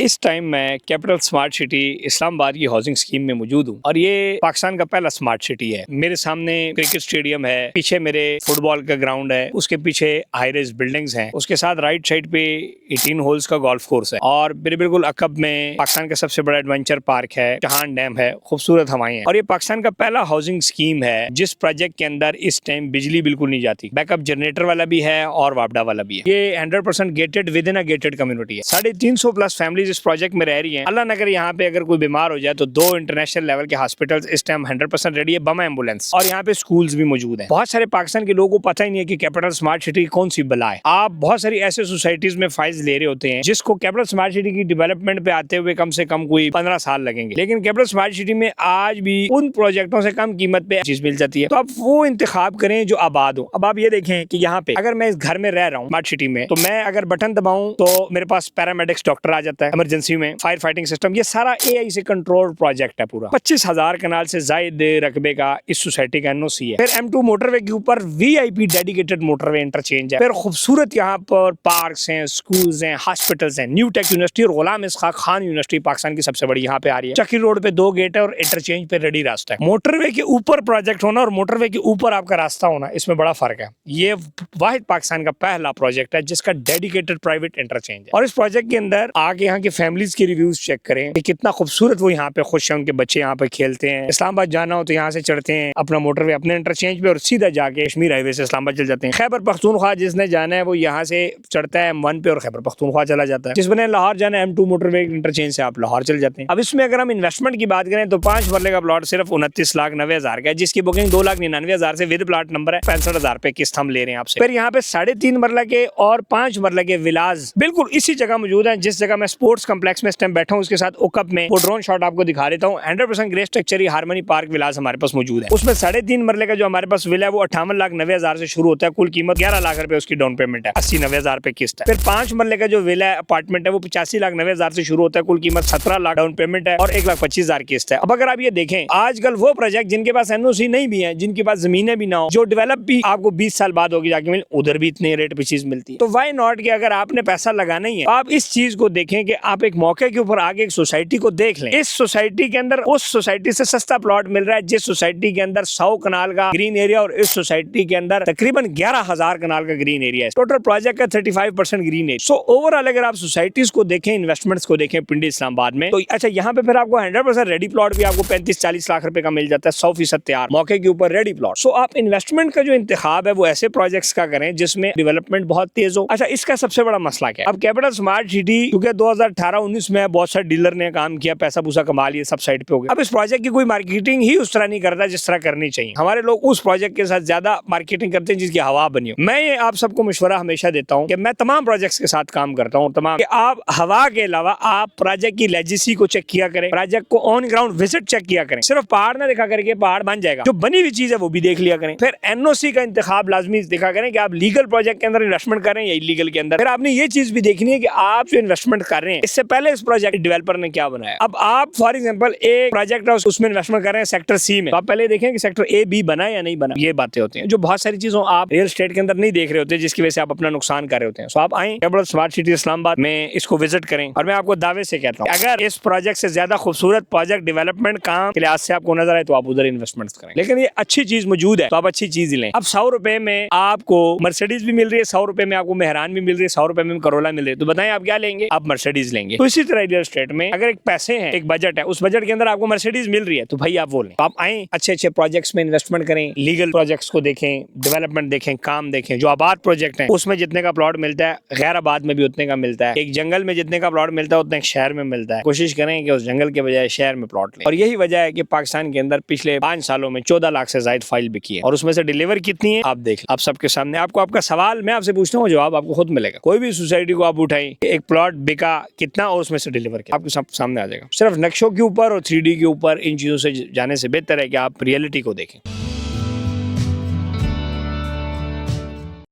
इस टाइम मैं capital smart city Islamabad की हाउसिंग स्कीम में मौजूद हूँ और ये पाकिस्तान का पहला स्मार्ट सिटी है। मेरे सामने क्रिकेट स्टेडियम है, पीछे मेरे फुटबॉल का ग्राउंड है, उसके पीछे हाई रेज बिल्डिंग्स हैं, उसके साथ राइट साइड पे 18 होल्स का गोल्फ कोर्स है और मेरे बिल्कुल अकब में पाकिस्तान का सबसे बड़ा एडवेंचर पार्क है, चहान डैम है, खूबसूरत हवाएं हैं। और ये पाकिस्तान का पहला हाउसिंग स्कीम है जिस प्रोजेक्ट के अंदर इस टाइम बिजली बिल्कुल नहीं जाती। बैकअप जनरेटर वाला भी है और वापडा वाला भी है। ये 100% gated with in a gated community है। 350 प्लस फैमिलीज इस प्रोजेक्ट में रह रही हैं। अल्लाह नगर यहाँ पे अगर कोई बीमार हो जाए तो 2 इंटरनेशनल लेवल के हॉस्पिटल्स इस टाइम 100% रेडी है, बम एम्बुलेंस, और यहाँ पे स्कूल्स भी मौजूद हैं। बहुत सारे पाकिस्तान के लोगों को पता ही नहीं है कि कैपिटल स्मार्ट सिटी कौन सी बला है। आप बहुत सारी ऐसे सोसाइटीज में फाइल्स ले रहे होते हैं जिसको कैपिटल स्मार्ट सिटी की डेवलपमेंट पे आते हुए कम से कम कोई 15 साल लगेंगे, लेकिन कैपिटल स्मार्ट सिटी में आज भी उन प्रोजेक्टों से कम कीमत पे चीज मिल जाती है। तो आप वो इंतखाब करें जो आबाद हो। अब आप ये देखें कि यहाँ पे अगर मैं इस घर में रह रहा हूँ स्मार्ट सिटी में, तो मैं अगर बटन दबाऊं तो मेरे पास पैरामेडिक्स डॉक्टर आ जाता है, इमरजेंसी में फायर फाइटिंग सिस्टम, ये सारा एआई से कंट्रोल प्रोजेक्ट है पूरा। 25,000 कनाल से जायद रकबे का इस सोसाइटी का एनओसी है। फिर M2 मोटरवे के ऊपर वीआईपी डेडिकेटेड मोटरवे इंटरचेंज है। फिर खूबसूरत यहाँ पर पार्क्स हैं, स्कूल्स हैं, हॉस्पिटल्स हैं। न्यू टेक यूनिवर्सिटी और गुलाम इसहाक खान यूनिवर्सिटी पाकिस्तान की सबसे बड़ी यहाँ पे आ रही है। चक्की रोड पे 2 गेट है और इंटरचेंज पे रेडी रास्ता है। मोटरवे के ऊपर प्रोजेक्ट होना और मोटरवे के ऊपर आपका रास्ता होना, इसमें बड़ा फर्क है। ये वाहिद पाकिस्तान का पहला प्रोजेक्ट है जिसका डेडिकेटेड प्राइवेट इंटरचेंज है। और इस प्रोजेक्ट के अंदर आगे यहाँ के फैमिलीज के रिव्यूज चेक करें कि कितना खूबसूरत वो यहाँ पे खुश हैं, उनके बच्चे यहाँ पे खेलते हैं। इस्लामाबाद जाना हो तो यहाँ से चढ़ते हैं अपना मोटरवे अपने इंटरचेंज पे और सीधा जाके कश्मीर हाईवे से इस्लामाबाद चल जाते हैं। खैबर पख्तूनख्वा जिसने जाना है वो यहाँ से चढ़ता है M1 पे और खैबर पख्तूनख्वा चला जाता है। जिसने लाहौर जाना है M2 मोटरवे इंटरचेंज से आप लाहौर चल जाते हैं। अब इसमें अगर हम इन्वेस्टमेंट की बात करें तो 5 मरले का प्लॉट सिर्फ 29,90,000 का है, जिसकी बुकिंग 2,99,000 से विद प्लॉट नंबर है। 65,000 पे किस्त हम ले रहे हैं आपसे। फिर यहाँ पे 3.5 मरला के और 5 मरला के विलाज बिल्कुल इसी जगह मौजूद है जिस जगह मैं स्पोर्ट्स कम्प्लेक्स में इस टाइम बैठा हूँ। उसके साथ ओकप में वो ड्रोन शॉट आपको दिखा देता हूँ। 100% ग्रे स्ट्रक्चर हारमोनी पार्क विलास हमारे पास मौजूद है। उसमें 3.5 मरले का जो हमारे पास विला है वो 58,90,000 से शुरू होता है। कुल कीमत 11 लाख रुपए उसकी डाउन पेमेंट है, 80,90,000 पे किस्त है। फिर 5 मरले का जो विला अपार्टमेंट है वो 85,90,000 से शुरू होता है। कुल कीमत 17 लाख डाउन पेमेंट है और 1,25,000 किस्त है। अब अगर आप ये देखें आजकल वो प्रोजेक्ट जिनके पास एनओसी नहीं भी है, जिनके पास जमीनें भी ना हो, जो डेवलप भी आपको 20 साल बाद होगी जाके मिल, उधर भी इतने रेट पे चीज मिलती है। तो वाई नॉट कि अगर आपने पैसा लगाना ही है आप इस चीज को देखें कि आप एक मौके के ऊपर आगे एक सोसाइटी को देख लें। इस सोसाइटी के अंदर उस सोसाइटी से सस्ता प्लॉट मिल रहा है जिस सोसाइटी के अंदर 100 कनाल का ग्रीन एरिया और इस सोसाइटी के अंदर तकरीबन 11,000 कनाल का ग्रीन एरिया है। टोटल प्रोजेक्ट का 35% ग्रीन एरिया। सो ओवरऑल अगर आप सोसाइटीज को देखें, इन्वेस्टमेंट्स को देखें पिंडी इस्लामाबाद में, तो अच्छा यहाँ पे फिर आपको 100% रेडी प्लॉट भी आपको 35-40 लाख रुपए का मिल जाता है, 100% तैयार मौके के ऊपर रेडी प्लॉट। सो आप इन्वेस्टमेंट का जो इंतखाब है वो ऐसे प्रोजेक्ट्स का करें जिसमें डेवलपमेंट बहुत तेज हो। अच्छा, इसका सबसे बड़ा मसला क्या है? अब कैपिटल स्मार्ट सिटी क्योंकि 2018-19 में बहुत सारे डीलर ने काम किया, पैसा पूसा कमा लिया, सब साइड पे हो गया। अब इस प्रोजेक्ट की कोई मार्केटिंग ही उस तरह नहीं करता जिस तरह करनी चाहिए। हमारे लोग उस प्रोजेक्ट के साथ ज्यादा मार्केटिंग करते हैं जिसकी हवा बनी हो। मैं ये आप सबको मशवरा हमेशा देता हूँ कि मैं तमाम प्रोजेक्ट्स के साथ काम करता हूँ, तमाम कि आप हवा के अलावा आप प्रोजेक्ट की लेजेसी को चेक किया करें, प्रोजेक्ट को ऑन ग्राउंड विजिट चेक किया करें। सिर्फ पहाड़ ना दिखा करके पहाड़ बन जाएगा, जो बनी हुई चीज है वो भी देख लिया करें। फिर एनओसी का इंतखाब लाजमी दिखा करें कि आप लीगल प्रोजेक्ट के अंदर इन्वेस्टमेंट करें या इलीगल के अंदर। फिर आपने ये चीज भी देखनी है कि आप जो इन्वेस्टमेंट कर रहे हैं इससे पहले इस प्रोजेक्ट डेवलपर ने क्या बनाया। अब आप फॉर एग्जांपल एक प्रोजेक्ट है उसमें इन्वेस्टमेंट कर रहे हैं सेक्टर सी में, तो आप पहले देखें कि सेक्टर ए बी बना या नहीं बना। ये बातें होती हैं जो बहुत सारी चीजों आप रियल एस्टेट के अंदर नहीं देख रहे होते, जिसकी वजह से आप अपना नुकसान कर रहे होते हैं। सो आप आए कैपिटल स्मार्ट सिटी इस्लामाबाद में, इसको विजिट करें और मैं आपको दावे से कहता हूँ अगर इस प्रोजेक्ट से ज्यादा खूबसूरत प्रोजेक्ट डेवलपमेंट काम के लिहाज से आपको नजर आए तो आप उधर इन्वेस्टमेंट करें। लेकिन ये अच्छी चीज मौजूद है तो आप अच्छी चीज लें। अब 100 रुपए में आपको मर्सिडीज भी मिल रही है, 100 रुपए में आपको मेहरान भी मिल रही है, 100 रुपए में करोला मिल रही है, तो बताएं आप क्या लेंगे? आप मर्सिडीज लेंगे। तो इसी तरह रियल एस्टेट में अगर एक पैसे हैं, एक बजट है, उस बजट के अंदर आपको मर्सिडीज मिल रही है तो भाई आप वो लें। तो आप आए अच्छे प्रोजेक्ट्स में इन्वेस्टमेंट करें, लीगल प्रोजेक्ट्स को देखें, डेवलपमेंट देखें, काम देखें। जो आबाद प्रोजेक्ट है उसमें जितने का प्लॉट मिलता है गैराबाद में भी उतने का मिलता है, एक जंगल में जितने का प्लॉट मिलता है उतने शहर में मिलता है। कोशिश करें कि उस जंगल के बजाय शहर में प्लॉट लें। और यही वजह है कि पाकिस्तान के अंदर पिछले 5 सालों में 14 लाख से ज्यादा फाइल बिकी है और उसमें से डिलीवर कितनी है आप देख। आप सबके सामने आपको आपका सवाल मैं आपसे पूछता हूँ, जवाब आपको खुद मिलेगा। कोई भी सोसाइटी को आप उठाएं, एक प्लॉट बिका कितना और उसमें से डिलीवर किया, आपको सब सामने आ जाएगा। सिर्फ नक्शों के ऊपर और 3D के ऊपर इन चीजों से जाने से बेहतर है कि आप रियलिटी को देखें।